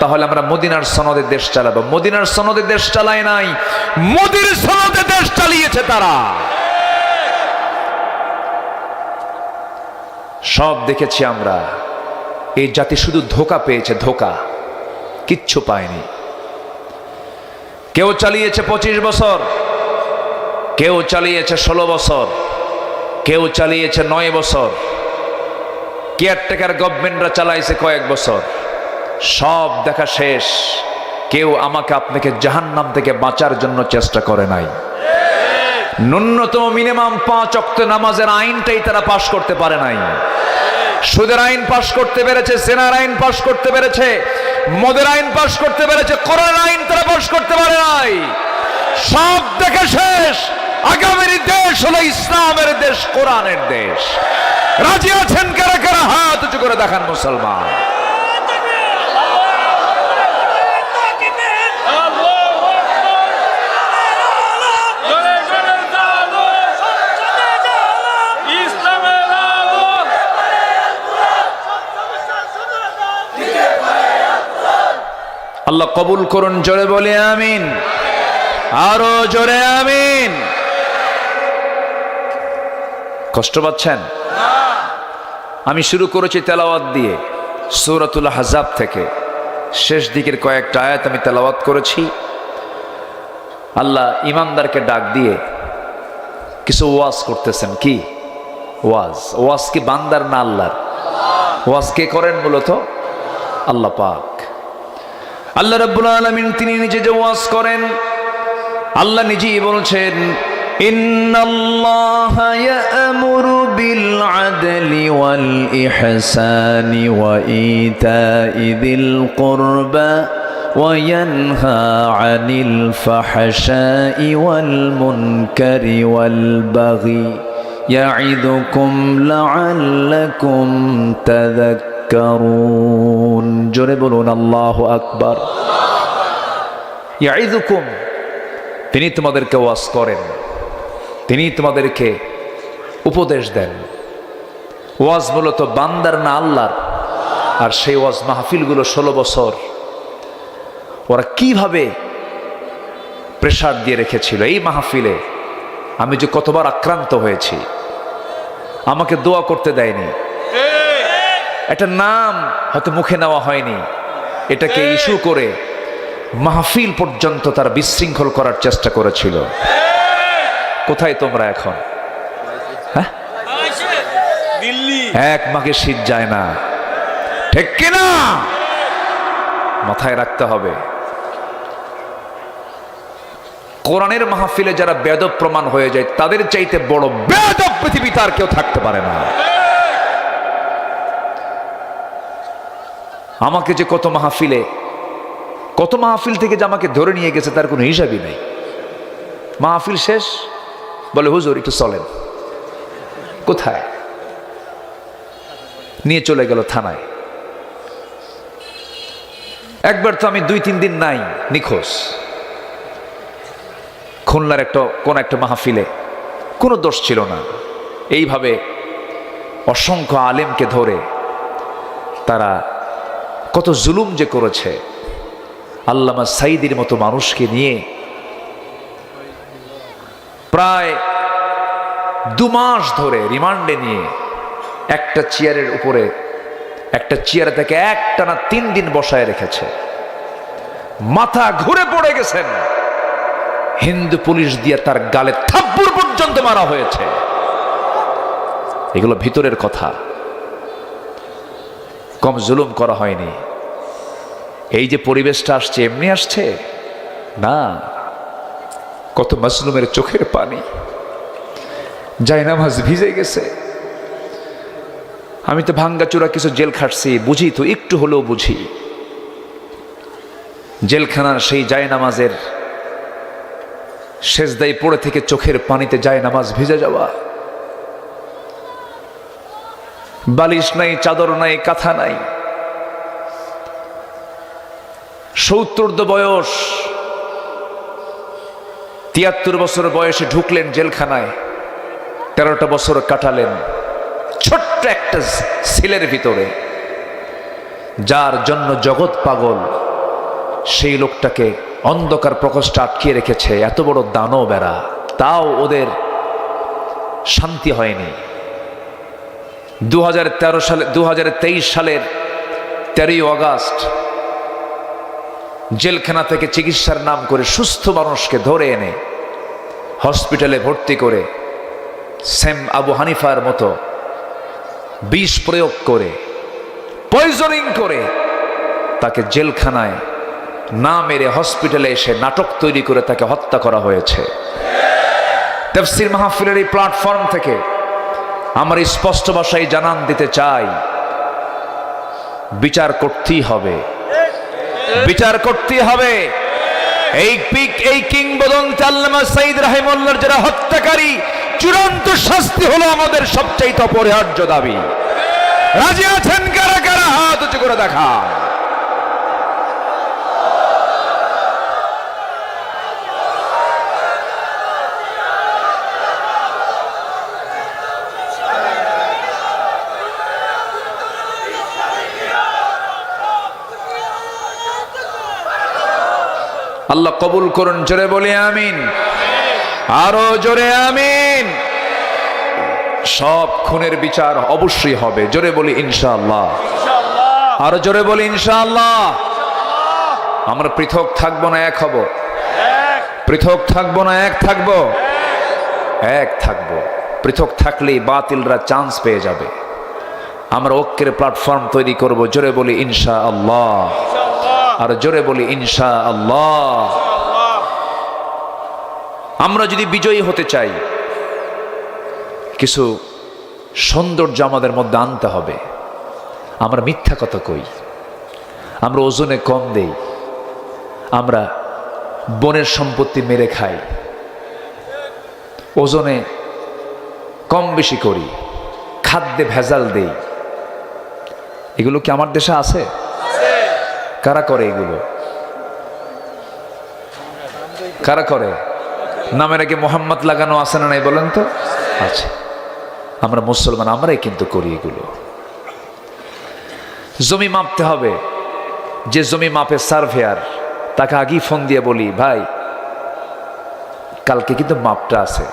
তাহলে আমরা মদিনার সনদে দেশ চালাবো। মদিনার সনদে দেশ চালায় নাই, মোদির সনদে দেশ চালিয়েছে তারা। সব দেখেছি আমরা। এই জাতি শুধু ধোঁকা পেয়েছে, ধোঁকা, কিচ্ছু পায়নি। কেউ চালিয়েছে 25 বছর, কেউ চালিয়েছে 16 বছর, কেউ চালিয়েছে 9 বছর, কেয়ারটেকার গভর্নমেন্টরা চালাইছে কয়েক বছর। সব দেখা শেষ। কেউ আমাকে আপনাকে জাহান্নাম থেকে বাঁচার জন্য চেষ্টা করে নাই। ন্যূনতম মিনিমাম 5 ওয়াক্ত নামাজের আইনটাই তারা পাশ করতে পারে নাই। সুদের আইন পাশ করতে পেরেছে, জেনার আইন পাশ করতে পেরেছে, মদের আইন পাশ করতে পেরেছে, কোরআন আইন তারা পাশ করতে পারে নাই। সব দেখা শেষ। আগামীর দেশ হলো ইসলামের দেশ, কোরআনের দেশ। রাজি আছেন কারা কারা? হাত উঁচু করে দেখান মুসলমান। আল্লাহ কবুল করুন, জোরে বলে আমিন, আরো জোরে আমিন। কষ্ট পাচ্ছেন? আমি শুরু করেছি তেলাওয়াত দিয়ে, সূরাতুল আহজাব থেকে শেষ দিকের কয়েকটা আয়াত আমি তেলাওয়াত করেছি। আল্লাহ ইমানদারকে ডাক দিয়ে কিছু ওয়াজ করতেছেন। কি ওয়াজ? ওয়াজ কি বান্দার না আল্লাহর? ওয়াজ কে করেন? মূলত আল্লাহ পাক। আল্লাহ রাব্বুল আলামিন তিনি নিজে যে ওয়াজ করেন, আল্লাহ নিজেই বলছেন, ইন্নাল্লাহা ইয়া'মুরু বিল আদলি ওয়াল ইহসানি ওয়া ইতা'i যিল কুরবা ওয়া ইয়ানহা আনিল ফাহশাই ওয়াল মুনকারি ওয়াল বাগি ইয়া'iদুকুম লা'আল্লাকুম তাযাক্কারুন। জোরে বলুন আল্লাহু আকবার। ইয়া'iদুকুম, তিনি তোমাদেরকে ওয়াজ করেন, তিনি তোমাদেরকে উপদেশ দেন। ওয়াজ মূলত বান্দার না আল্লাহর। আর সেই ওয়াজ মাহফিলগুলো 16 বছর ওরা কিভাবে প্রেসার দিয়ে রেখেছিল। এই মাহফিলে আমি যে কতবার আক্রান্ত হয়েছি, আমাকে দোয়া করতে দেয়নি। একটা নাম হয়তো মুখে নেওয়া হয়নি, এটাকে ইস্যু করে মাহফিল পর্যন্ত তারা বিশৃঙ্খল করার চেষ্টা করেছিল। কোথায় তোমরা এখন? হ্যাঁ, এক মাঘে শীত যায় না, ঠিক কিনা? মাথায় রাখতে হবে। কোরআনের মাহফিলে যারা বেয়াদব প্রমাণ হয়ে যায়, তাদের চাইতে বড় বেয়াদব পৃথিবীতে আর কেউ থাকতে পারে না। আমাকে যে কত মাহফিল থেকে যে আমাকে ধরে নিয়ে গেছে তার কোনো হিসাবই নেই। মাহফিল শেষ, বলে হুজুর একটু চলেন। কোথায়? নিয়ে চলে গেল থানায়। একবার তো আমি 2-3 দিন নাই, নিখোঁজ। খুলনার কোন একটা মাহফিলে, কোনো দোষ ছিল না। এইভাবে অসংখ্য আলেমকে ধরে তারা কত জুলুম যে করেছে। আল্লামা সাইদির মতো মানুষকে নিয়ে প্রায় 2 মাস ধরে রিমান্ডে নিয়ে একটা চেয়ারের উপরে, একটা চেয়ার থেকে একটানা 3 দিন বসায় রেখেছে। মাথা ঘুরে পড়ে গেছেন। হিন্দু পুলিশ দিয়ে তার গালে থাপ্পড় পর্যন্ত মারা হয়েছে। এগুলো ভিতরের কথা, কম জুলুম করা হয়নি। এই যে পরিবেশটা আসছে, এমনি আসছে না। কত মাজলুমের চোখের পানি, জায়নামাজ ভিজে গেছে। আমি তো ভাঙ্গাচোরা কিছু জেল খাটছি, বুঝি তো, একটু হলেও বুঝি। জেলখানার সেই জায়নামাজের সেজদায় পড়ে থেকে চোখের পানিতে জায়নামাজ ভিজে যাওয়া। বালিশ নাই, চাদর নাই, কাঁথা নাই। 70 বয়স, 73 বছর বয়সে ঢুকলেন জেলখানায়। 13টা বছর কাটালেন ছোট্ট একটা ছেলের ভিতরে, যার জন্য জগৎ পাগল। সেই লোকটাকে অন্ধকার প্রকোষ্ঠে আটকিয়ে রেখেছে এত বড় দানবেরা, তাও ওদের শান্তি হয়নি। 2023 সালের 13ই আগস্ট জেলখানা থেকে চিকিৎসার নাম করে সুস্থ মানুষকে ধরে এনে হসপিটালে ভর্তি করে সেম আবু হানিফার মতো বিষ প্রয়োগ করে, পয়জনিং করে তাকে জেলখানায় না মেরে হসপিটালে এসে নাটক তৈরি করে তাকে হত্যা করা হয়েছে। তাফসীর মাহফিলের এই প্ল্যাটফর্ম থেকে আমার স্পষ্ট ভাষায় জানান দিতে চাই, বিচার করতেই হবে, বিচার করতেই হবে। এই কিংবদন্তি আল্লামা সাঈদ রাহিমাহুল্লাহর যারা হত্যাকারী, চূড়ান্ত শাস্তি হলো আমাদের সবচেয়ে অপরিহার্য দাবি। রাজি আছেন কারা কারা? হাত উঁচু করে দেখা। আল্লাহ কবুল করুন, জোরে বলি আমিন, আরো জোরে আমিন। সব খুনের বিচার অবশ্যই হবে, জোরে বলি ইনশাআল্লাহ, আরো জোরে বলি ইনশাআল্লাহ। আমরা পৃথক থাকবো না এক হব, পৃথক থাকবো না এক থাকবো, এক থাকবো। পৃথক থাকলেই বাতিলরা চান্স পেয়ে যাবে। আমরা ঐক্যের প্ল্যাটফর্ম তৈরি করব, জোরে বলি ইনশাআল্লাহ, আর জোরে বলি ইনশাআল্লাহ। আমরা যদি বিজয়ী হতে চাই, কিছু সৌন্দর্য আমাদের মধ্যে আনতে হবে। আমরা মিথ্যা কথা কই, আমরা ওজনে কম দেই, আমরা বনের সম্পত্তি মেরে খাই, ওজনে কম বেশি করি, খাদ্যে ভেজাল দেই। এগুলো কি আমার দেশে আছে? কারা করে এগুলো? কারা করে? নামের আগে মোহাম্মদ লাগানো আছে না নাই বলেন তো? আচ্ছা, আমরা মুসলমান, আমরাই কিন্তু করি এগুলো। জমি মাপতে হবে, যে জমি মাপে সার্ভেয়ার তাকে আগেই ফোন দিয়ে বলি, ভাই কালকে কিন্তু মাপটা আছে,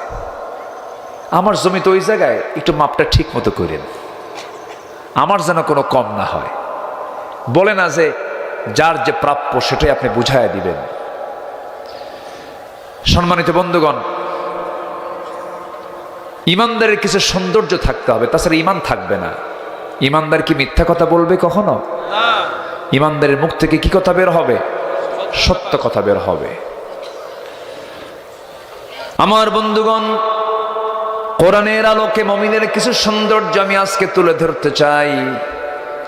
আমার জমি তো ওই জায়গায়, একটু মাপটা ঠিক মতো করেন, আমার যেন কোনো কম না হয়। বলে না যে যার যে প্রাপ্য সেটাই আপনি বুঝাইয়া দিবেন। সম্মানিত বন্ধুগণ, ইমানদারের কিছু সৌন্দর্য থাকতে হবে, তাছাড়া ইমান থাকবে না। ইমানদার কি মিথ্যা কথা বলবে কখনো? ইমানদারের মুখ থেকে কি কথা বের হবে? সত্য কথা বের হবে। আমার বন্ধুগণ, কোরআনের আলোকে মুমিনের কিছু সৌন্দর্য আমি আজকে তুলে ধরতে চাই।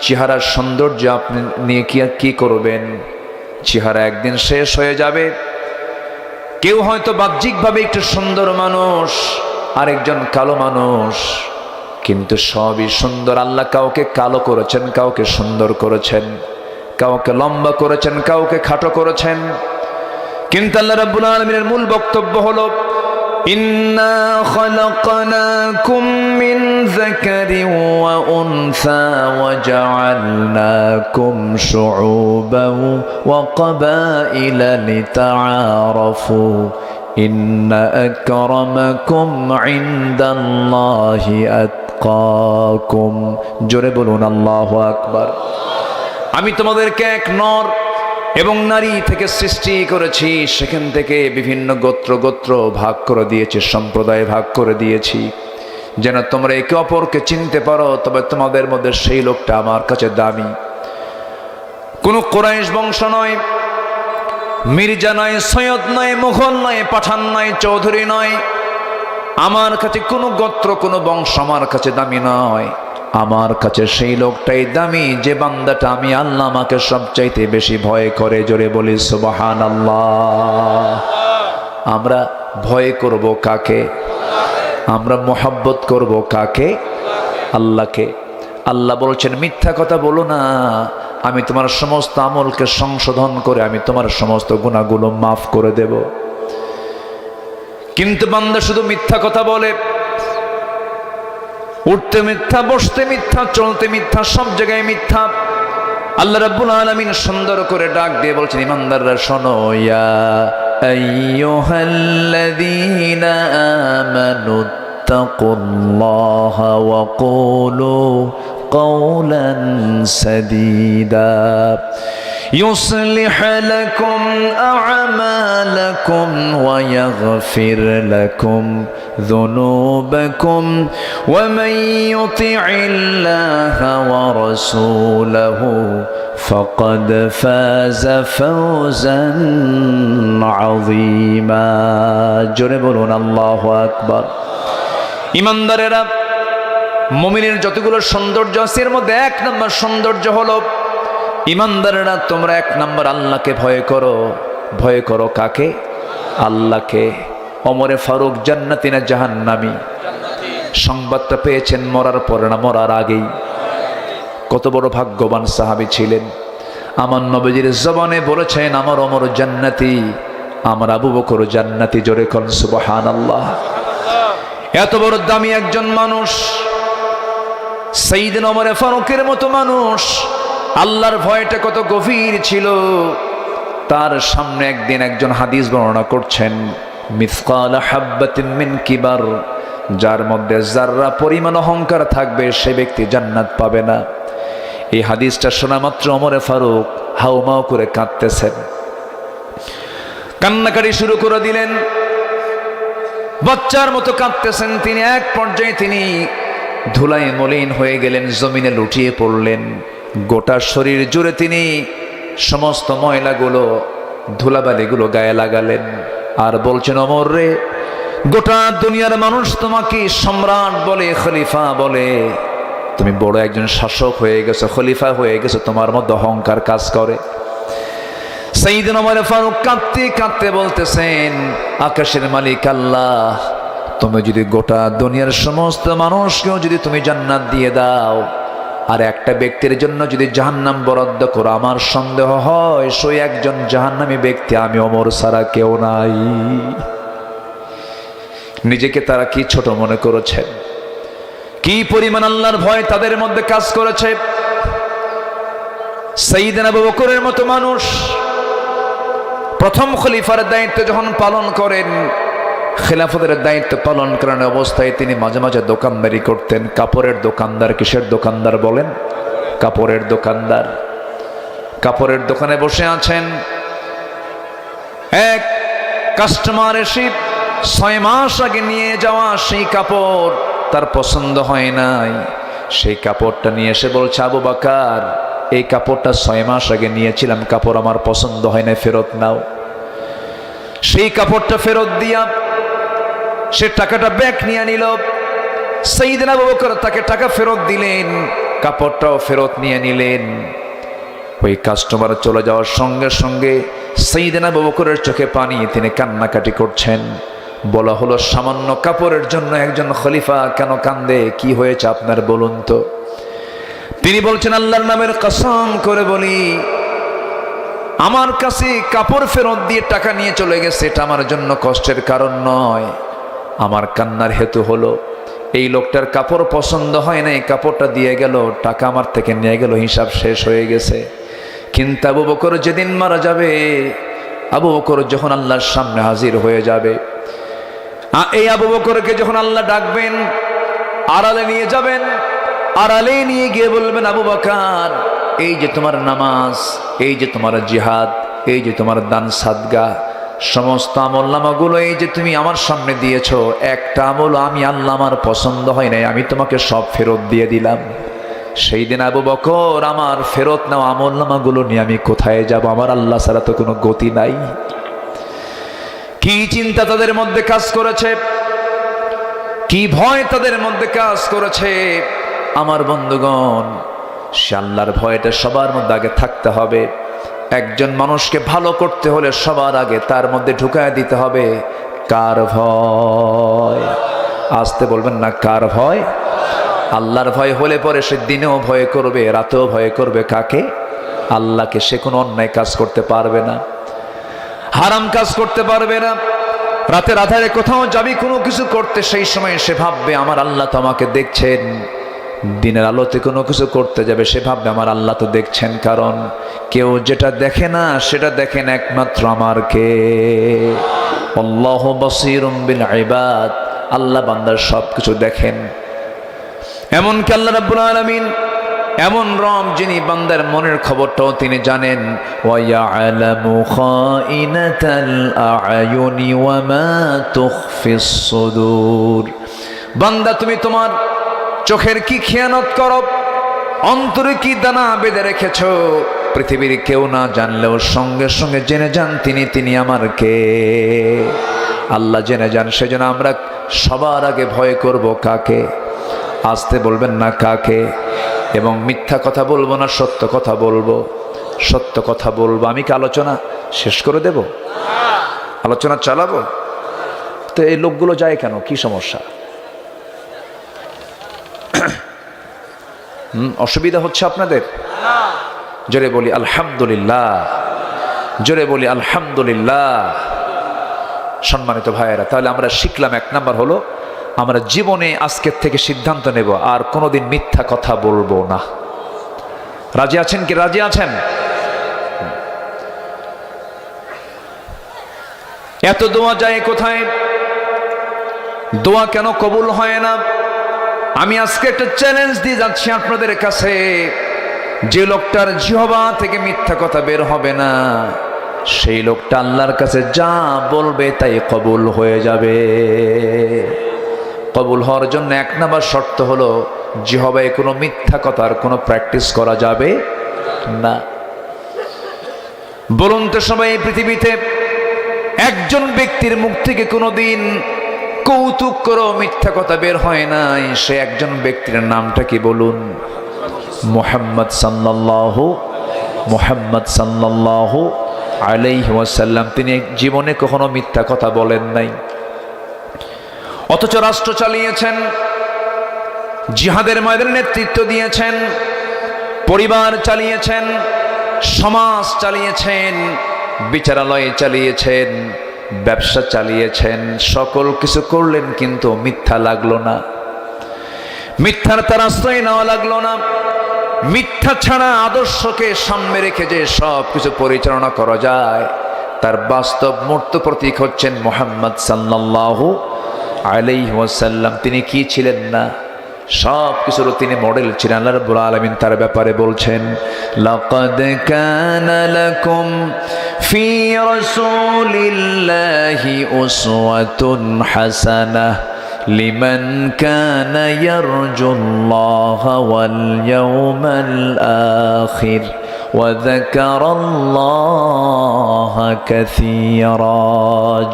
চেহারার সৌন্দর্য আপনি নিয়ে কি করবেন? চেহারা একদিন শেষ হয়ে যাবে। কেউ হয়তো বাহ্যিকভাবে একটু সুন্দর মানুষ, আরেকজন কালো মানুষ, কিন্তু সবই সুন্দর। আল্লাহ কাউকে কালো করেছেন, কাউকে সুন্দর করেছেন, কাউকে লম্বা করেছেন, কাউকে খাটো করেছেন। কিন্তু আল্লাহ রাব্বুল আলামিনের মূল বক্তব্য হলো, ইন্না খালাকনাকুম মিন যাকারিন ওয়া উনসা ওয়া জাআলনাকুম শুউবান ওয়া ক্বাবাইলা লিতাআরাফু ইন্না আকরামাকুম ইনদাল্লাহি আতকাকুম। জোরে বলুন আল্লাহু আকবার। আমি তোমাদেরকে এক নর এবং নারী থেকে সৃষ্টি করেছি, সেখান থেকে বিভিন্ন গোত্র ভাগ করে দিয়েছি, সম্প্রদায় ভাগ করে দিয়েছি, যেন তোমরা একে অপরকে চিনতে পারো। তবে তোমাদের মধ্যে সেই লোকটা আমার কাছে দামি। কোনো কুরাইশ বংশ নয়, মির্জা নয়, সৈয়দ নয়, মুঘল নয়, পাঠান নয়, চৌধুরী নয়। আমার কাছে কোনো গোত্র, কোনো বংশ আমার কাছে দামি নয়। আমার কাছে সেই লোকটাই দামি যে বান্দাটা আমি আল্লাহ আমাকে সবচাইতে বেশি ভয় করে। জোরে বলি সুবহানাল্লাহ। আমরা ভয় করব কাকে? আমরা মোহাব্বত করব কাকে? আল্লাহকে। আল্লাহ বলছেন, মিথ্যা কথা বলো না, আমি তোমার সমস্ত আমলকে সংশোধন করে আমি তোমার সমস্ত গুনাহগুলো মাফ করে দেব। কিন্তু বান্দা শুধু মিথ্যা কথা বলে, উঠতে মিথ্যা, বসতে মিথ্যা, চলতে মিথ্যা, সব জায়গায় মিথ্যা। আল্লাহ রাব্বুল আলামিন সুন্দর করে ডাক দিয়ে বলছেন, ইমানদাররা শোনো, ইয়া আইয়ুহাল্লাযীনা আমানু তাকুল্লাহা ওয়া কুলু কাওলান সাদীদা يصلح لكم أعمالكم ويغفر لكم ذنوبكم ومن يطع الله ورسوله فقد فاز فوزا عظيما জোরে বলুন আল্লাহু আকবার। ইমানদারেরা, মুমিনের যতগুলো সৌন্দর্য আছে এর মধ্যে এক নম্বর সৌন্দর্য হলো, ইমানদারেরা তোমরা এক নম্বর আল্লাহকে ভয় করো। ভয় করো কাকে? আল্লাহকে। ওমরে ফারুক জান্নাতি না জাহান্নামী? সংবাদটা পেয়েছেন মরার পরে না মরার আগেই? কত বড় ভাগ্যবান সাহাবী ছিলেন। আমার নবীজির জবানে বলেছেন, আমার ওমর জান্নাতি, আমার আবু বকর জান্নাতি। জোরে কোন সুবহানাল্লাহ। এত বড় দামি একজন মানুষ, সাইয়েদনা ওমরে ফারুকের মতো মানুষ, আল্লাহর ভয়টা কত গভীর ছিল। তার সামনে একদিন একজন হাদিস বর্ণনা করছেন, মিসকাল হাব্বাতিন মিন কিবার, যার মধ্যে যাররা পরিমাণ অহংকার থাকবে সে ব্যক্তি জান্নাত পাবে না। এই হাদিসটা শোনা মাত্র ওমরে ফারুক হাউমাউ করে কাঁদতেছেন, কান্নাকাটি শুরু করে দিলেন, বাচ্চার মতো কাঁদতেছেন তিনি। এক পর্যায়ে তিনি ধুলায় মলিন হয়ে গেলেন, জমিনে লুটিয়ে পড়লেন। গোটা শরীর জুড়ে তিনি সমস্ত ময়লাগুলো, ধুলাবালিগুলো গায়ে লাগালেন আর বলছেন, ওমর রে, গোটা দুনিয়ার মানুষ তোমাকে সম্রাট বলে, খলিফা বলে, তুমি বড় একজন শাসক হয়ে গেছো, খলিফা হয়ে গেছো, তোমার মধ্যে অহংকার কাজ করে। সাইয়েদনা ওমর ফারুক কাঁদতে কাঁদতে বলতেছেন, আকাশের মালিক আল্লাহ, তুমি যদি গোটা দুনিয়ার সমস্ত মানুষকেও যদি তুমি জান্নাত দিয়ে দাও, আর একটা ব্যক্তির জন্য যদি জাহান্নাম বরাদ্দ করো, আমার সন্দেহ হয় সেই একজন জাহান্নামী ব্যক্তি আমি ওমর ছাড়া কেউ নাই। নিজেকে তারা কি ছোট মনে করেছেন, কি পরিমাণ আল্লাহর ভয় তাদের মধ্যে কাজ করেছে। সাইয়েদনা আবু বকরের মতো মানুষ প্রথম খলিফার দায়িত্ব যখন পালন করেন, খেলাফতের দায়িত্ব পালন করার অবস্থায় তিনি মাঝে মাঝে দোকানদারি করতেন। কাপড়ের দোকানদার। কিসের দোকানদার বলেন? কাপড়ের দোকানদার। কাপড়ের দোকানে বসে আছেন, এক কাস্টমার এসে 6 মাস আগে নিয়ে যাওয়া সেই কাপড় তার পছন্দ হয় নাই। সেই কাপড়টা নিয়ে এসে বলছে, আবু বকর, এই কাপড়টা 6 মাস আগে নিয়েছিলাম, কাপড় আমার পছন্দ হয় না, ফেরত নাও। সেই কাপড়টা ফেরত দিয়া সে টাকাটা ব্যাক নিয়ে নিল। সাইয়েদনা আবু বকর তাকে টাকা ফেরত দিলেন, কাপড়টাও ফেরত নিয়ে নিলেন। ওই কাস্টমার চলে যাওয়ার সঙ্গে সঙ্গে সাইয়েদনা আবু বকরের চোখে পানি, তিনি কান্নাকাটি করছেন। বলা হলো, সামান্য কাপড়ের জন্য একজন খলিফা কেন কান্দে? কি হয়েছে আপনার বলুন তো? তিনি বলছেন, আল্লাহর নামের কসম করে বলি, আমার কাছে কাপড় ফেরত দিয়ে টাকা নিয়ে চলে গেছে, এটা আমার জন্য কষ্টের কারণ নয়। আমার কান্নার হেতু হলো, এই লোকটার কাপড় পছন্দ হয় না, এই কাপড়টা দিয়ে গেল, টাকা আমার থেকে নিয়ে গেল, হিসাব শেষ হয়ে গেছে। কিন্তু আবু বকর যেদিন মারা যাবে, আবু বকর যখন আল্লাহর সামনে হাজির হয়ে যাবে, এই আবু বকরকে যখন আল্লাহ ডাকবেন, আড়ালে নিয়ে যাবেন, আড়ালে নিয়ে গিয়ে বলবেন, আবু বকর, এই যে তোমার নামাজ, এই যে তোমার জিহাদ, এই যে তোমার দান সাদগা, সমস্ত আমল নামাগুলো এই যে তুমি আমার সামনে দিয়েছো, একটা আমল আমি আল্লাহ আমার পছন্দ হয় নাই, আমি তোমাকে সব ফেরত দিয়ে দিলাম। সেই দিন আবু বকর, আমার ফেরত নেওয়া আমল নামাগুলো নিয়ে আমি কোথায় যাব? আমার আল্লাহ ছাড়া তো কোনো গতি নাই। কি চিন্তা তাদের মধ্যে কাজ করেছে, কি ভয় তাদের মধ্যে কাজ করেছে। আমার বন্ধুগণ, সে আল্লাহর ভয়টা সবার মধ্যে আগে থাকতে হবে। একজন মানুষকে ভালো করতে হলে সবার আগে তার মধ্যে ঢুকায় দিতে হবে কার ভয়? আসতে বলবেন না, কার ভয়? আল্লাহর ভয় হলে পরে সে দিনেও ভয় করবে, রাতেও ভয় করবে। কাকে? আল্লাহকে। সে কোনো অন্যায় কাজ করতে পারবে না, হারাম কাজ করতে পারবে না, রাতের আধারে কোথাও যাবি কোনো কিছু করতে, সেই সময় সে ভাববে আমার আল্লাহ তো আমাকে দেখছেন। দিনের আলোতে কোনো কিছু করতে যাবে, সে ভাববে আমার আল্লাহ তো দেখছেন। কারণ কেউ যেটা দেখে না সেটা দেখেন একমাত্র আমার কে, আল্লাহু বাসীরুম বিল ইবাদ। আল্লাহ বান্দার সব কিছু দেখেন। এমনকি আল্লাহ রাব্বুল আলামিন এমন রব যিনি বান্দার মনের খবরটাও তিনি জানেন। ওয়া ইয়ালামু খাইনাতাল আ'য়ুনি ওয়া মা তুখফিস সুদূর। বান্দা তুমি তোমার চোখের কি খেয়ানত করো, অন্তরে কি দানা বেঁধে রেখেছো, পৃথিবীর কেউ না জানলেও সঙ্গে সঙ্গে জেনে যান তিনি আমার কে। আল্লাহ জেনে যান। সেজন্য আমরা সবার আগে ভয় করব কাকে? আসতে বলবেন না কাকে। এবং মিথ্যা কথা বলবো না, সত্য কথা বলবো। সত্য কথা বলবো। আমি কি আলোচনা শেষ করে দেব? আলোচনা চালাবো? তো এই লোকগুলো যায় কেন? কি সমস্যা? অসুবিধা হচ্ছে আপনাদের? জোরে বলি আলহামদুলিল্লাহ, জোরে বলি আলহামদুলিল্লাহ। সম্মানিত ভাইয়েরা, তাহলে আমরা শিখলাম, এক নাম্বার হলো আমরা জীবনে আজকের থেকে সিদ্ধান্ত নেব আর কোনোদিন মিথ্যা কথা বলবো না। রাজি আছেন কি? রাজি আছেন? এত দোয়া যায় কোথায়? দোয়া কেন কবুল হয় না? আমি আজকে একটা চ্যালেঞ্জ দিয়ে যাচ্ছি আপনাদের কাছে। যে লোকটার জিহ্বা থেকে মিথ্যা কথা বের হবে না, সেই লোকটা আল্লাহর কাছে যা বলবে তাই কবুল হয়ে যাবে। কবুল হওয়ার জন্য এক নাম্বার শর্ত হলো জিহ্বায় কোনো মিথ্যা কথার কোনো প্র্যাকটিস করা যাবে না। বলুন তো সবাই, এই পৃথিবীতে একজন ব্যক্তির মুখ থেকে কোনোদিন কৌতুক করো মিথ্যা কথা বের হয় নাই, সে একজন ব্যক্তির নামটা কি বলুন? মুহাম্মদ সাল্লাল্লাহু আলাইহি ওয়াসাল্লাম। তিনি জীবনে কখনো মিথ্যা কথা বলেন নাই। অথচ রাষ্ট্র চালিয়েছেন, জিহাদের ময়দানে নেতৃত্ব দিয়েছেন, পরিবার চালিয়েছেন, সমাজ চালিয়েছেন, বিচারালয় চালিয়েছেন, ব্যবসা চালিয়েছেন, সকল কিছু করলেন, কিন্তু মিথ্যা লাগলো না। মিথ্যার তার আশ্রয় নেওয়া লাগলো না। মিথ্যা ছাড়া আদর্শকে সামনে রেখে যে সব কিছু পরিচালনা করা যায়, তার বাস্তব মূর্ত প্রতীক হচ্ছেন মুহাম্মদ সাল্লাল্লাহু আলাইহি ওয়াসাল্লাম। তিনি কি ছিলেন না? সব কিছুর তিনি মডেল ছিলেন। আল্লাহ রাব্বুল আলামিন তার ব্যাপারে বলছেন, লাকাদ কানা লাকুম ফি রাসূলিল্লাহি উসওয়াতুন হাসানাহ লিমান কানা ইয়ারজুল্লাহা ওয়াল ইয়াওমাল আখির ওয়া যাকারাল্লাহা কাসীরা।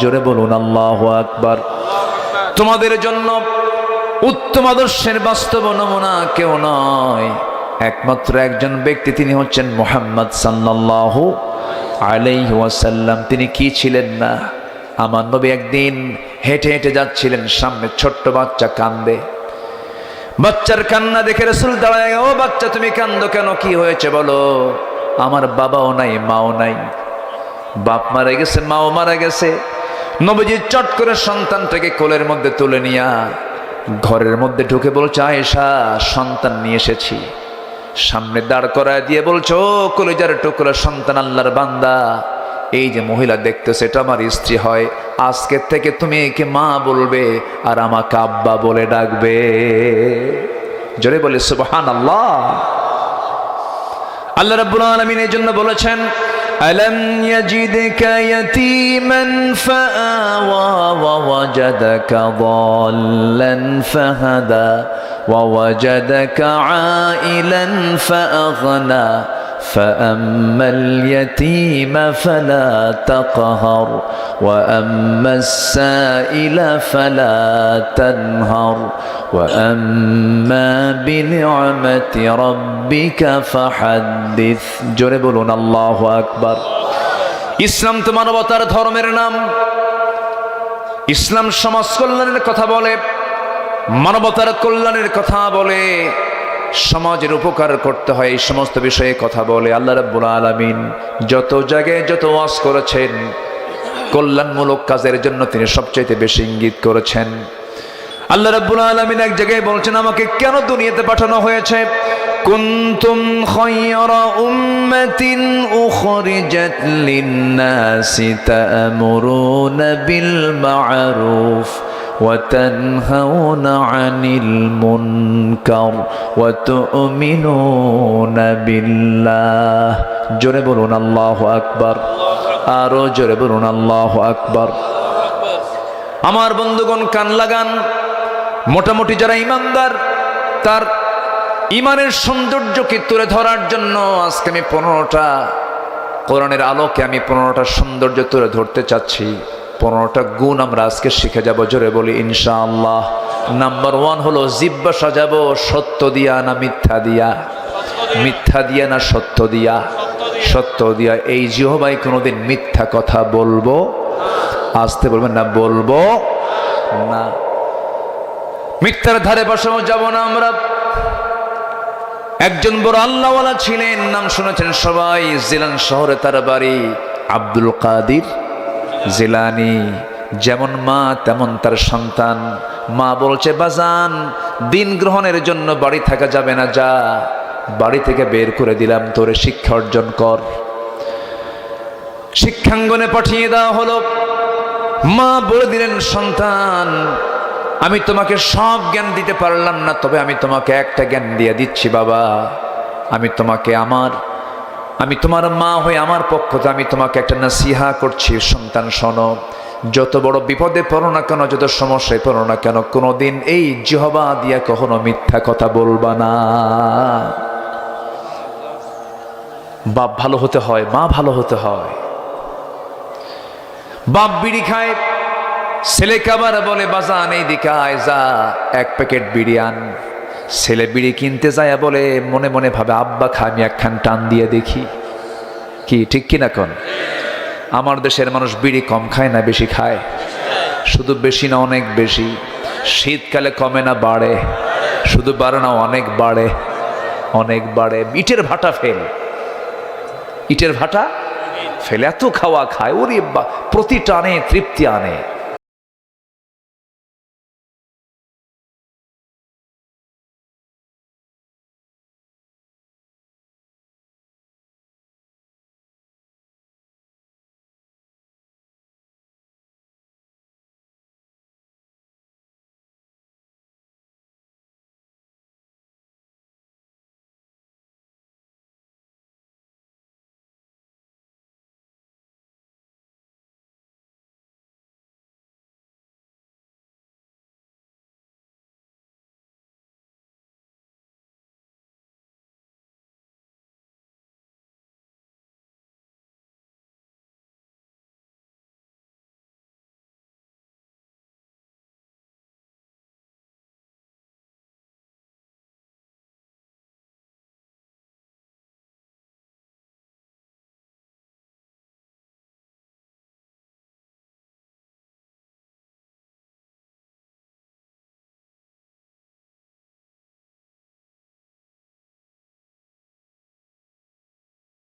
জোরে বলুন আল্লাহু আকবার। তোমাদের জন্য উত্তম আদর্শের বাস্তব নমুনা কেউ নয়, একমাত্র একজন ব্যক্তি, তিনি হচ্ছেন মুহাম্মদ সাল্লাল্লাহু আলাইহি ওয়াসাল্লাম। তিনি কি ছিলেন না? আমার নবী একদিন হেঁটে হেঁটে যাচ্ছিলেন, সামনে ছোট্ট বাচ্চা কান্দে। বাচ্চার কান্না দেখে রাসূল দাঁড়ায়, ও বাচ্চা তুমি কান্দো কেন? কি হয়েছে বলো? আমার বাবাও নাই, মাও নাই, বাপ মারা গেছে, মাও মারা গেছে। নবীজি চট করে সন্তানটাকে কোলের মধ্যে তুলে নিয়া ঘরের মধ্যে ঢুকে বলছে, আয়েশা সন্তান নিয়ে এসেছি। সামনে দাঁড় করায় দিয়ে বলছো, ও কলিজার টুকরা সন্তান, আল্লাহর বান্দা, এই যে মহিলা দেখতেছে এটা আমার স্ত্রী হয়। আজকের থেকে তুমি একে মা বলবে আর আমাকে আব্বা বলে ডাকবে। জোরে বলে সুবহানাল্লাহ। আল্লাহ রাব্বুল আলামিন এই জন্য বলেছেন, ألم يجدك يتيما فآوى ووجدك ضالا فهدى ووجدك عائلا فأغنى فأما اليتيم فلا تقهر وأما السائل فلا تنهر وأما بنعمة ربك فحدث। জোরে বলুন আল্লাহু আকবার। ইসলাম তো মানবতার ধর্মের নাম। ইসলাম সমাজ কল্যাণের কথা বলে, মানবতার কল্যাণের কথা বলে, সমাজের উপকার করতে হয়, এই সমস্ত বিষয়ে কথা বলে। আল্লাহ রাব্বুল আলামিন যত জায়গায় যত ওয়াজ করেছেন, কল্যাণমূলক কাজের জন্য তিনি সবচাইতে বেশি ইঙ্গিত করেছেন। আল্লাহ রাব্বুল আলামিন এক জায়গায় বলছেন আমাকে কেন দুনিয়াতে পাঠানো হয়েছে, কুনতুম খায়রা উম্মাতিন উখরিজাত লিন-নাসি তা'মুরুনা বিল মা'রুফ ওয়া তানহাউনা 'আনিল মুনকার ওয়া তু'মিনুনা বিল্লাহ। জোরে বলুন আল্লাহু আকবার, আরো জোরে বলুন আল্লাহু আকবার। আমার বন্ধুগণ কান লাগান, মোটামুটি যারা ইমানদার তার ইমানের সৌন্দর্যকে তুলে ধরার জন্য আজকে আমি 15টা কোরআনের আলোকে আমি 15টা সৌন্দর্য তুলে ধরতে চাচ্ছি। 15টা গুণ আমরা আজকে শিখে যাব, জোরে বলি ইনশাআল্লাহ। নাম্বার 1 হলো জিহ্বা সাজাবো সত্য দিয়া না মিথ্যা দিয়া, মিথ্যা দিয়া না সত্য দিয়া, সত্য দিয়া। এই জিহ্বায় কোনোদিন মিথ্যা কথা বলবো, আসতে বলবেন না, বলবো না। মিথ্যার ধারে পাশেও যাব না আমরা। একজন বড় আল্লাহওয়ালা ছিলেন, নাম শুনেছেন সবাই, জিলান শহরে তার বাড়ি, আব্দুল কাদির জিলানি। যেমন মা তেমন তার সন্তান। মা বলছে বাজান দিন গ্রহণের জন্য বাড়ি থাকা যাবে না, যা বাড়ি থেকে বের করে দিলাম, তোরে শিক্ষা অর্জন কর। শিক্ষাঙ্গনে পাঠিয়ে দেওয়া হলো। মা বলে দিলেন সন্তান আমি তোমাকে সব জ্ঞান দিতে পারলাম না, তবে আমি তোমাকে একটা জ্ঞান দিয়ে দিচ্ছি বাবা। আমি তোমাকে আমি তোমার মা হয়ে আমার পক্ষ থেকে আমি তোমাকে একটা নসিহা করছি। সন্তান শোনো, যত বড় বিপদে পড়ো না কেন, যত সমস্যায় পড়ো না কেন, কোনোদিন এই জিহ্বা দিয়া কখনো মিথ্যা কথা বলবা না। বাপ ভালো হতে হয়, মা ভালো হতে হয়। বাপ বিড়ি খায়, ছেলেকে আবার বলে বাজান এই দিকে আয়, যা 1 প্যাকেট বিড়ি আন। ছেলে বিড়ি কিনতে যায় বলে মনে মনে ভাবে আব্বা খা, আমি একখান টান দিয়ে দেখি। কি ঠিক কিনা কোন? আমার দেশের মানুষ বিড়ি কম খায় না বেশি খায়? শুধু বেশি না অনেক বেশি। শীতকালে কমে না বাড়ে? শুধু বাড়ে না অনেক বাড়ে, অনেক বাড়ে। ইটের ভাটা ফেল, ইটের ভাটা ফেলে এত খাওয়া খায়, ওরে প্রতি টানে তৃপ্তি আনে।